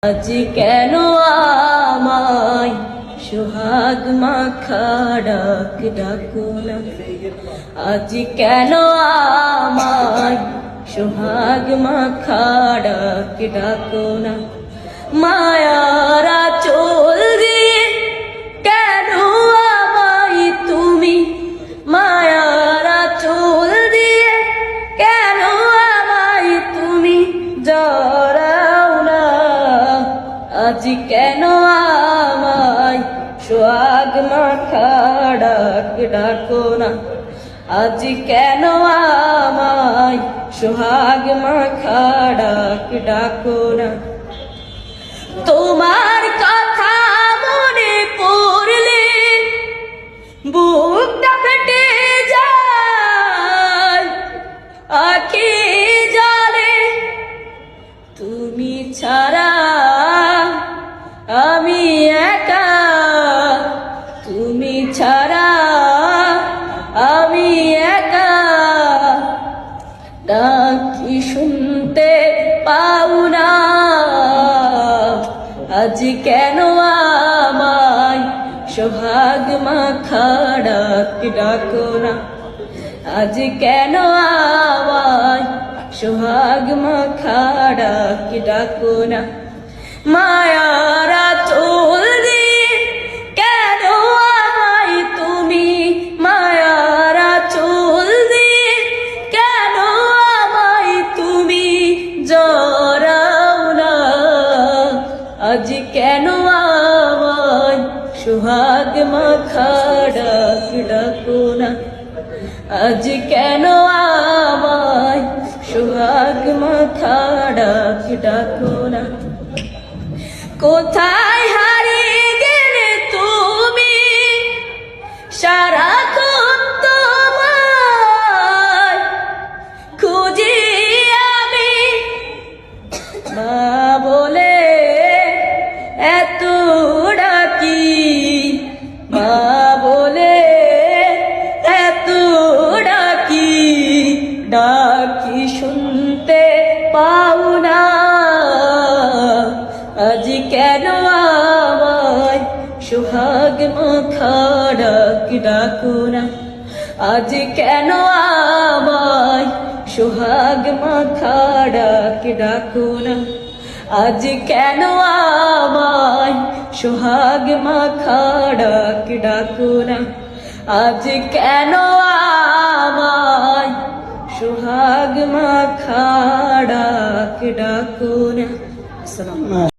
আজ কেন আমায় সোহাগ মাখা ডাক ডাকো না, আজ কেন আমায় সোহাগ মাখা ডাক ডাকো না। মায়ারা চোল দিয়ে কেন আমায় তুমি, মায়ারা চোল দিয়ে কেন আমায় তুমি জড়াও না। আজ কেন আমায় সোহাগ মাখা ডাক ডাকো না, আজ কেন আমায় সোহাগ মাখা ডাক ডাকো না। তোমার কথা মনে পড়লে বুকটা ফেটে যায়, আখি জলে তুমি ছাড়া আমি একা, তুমি ছাড়া আমি একা। ডাকি শুনতে পাও না, আজ কেন আমায় সোহাগ মাখা ডাক ডাকো না, আজ কেন আমায় সোহাগ মাখা ডাক ডাকো না। মায়ারা চোল দিয়ে কেন আমায় তুমি, মায়ারা চোল দিয়ে কেন আমায় তুমি জড়াও না। আজ কেন আমায় সোহাগ মাখা ডাক ডাকো না, আজ কেন আমায় সোহাগ মাখা ডাক ডাকো না। কোথায় হারিয়ে গেলে তুমি, সারাক্ষণ তোমায় খুঁজি আমি। মা বলে এত ডাকি, মা বলে এত ডাকি, ডাকি শুনতে পাও না। আজ কেন আমায় সোহাগ মাখা ডাক ডাকো না, আজ কেন আমায় সোহাগ মাখা ডাক ডাকো না। আজ কেন আমায় সোহাগ মাখা ডাক ডাকো না, আজ কেন আমায় সোহাগ মাখা ডাক ডাকো না।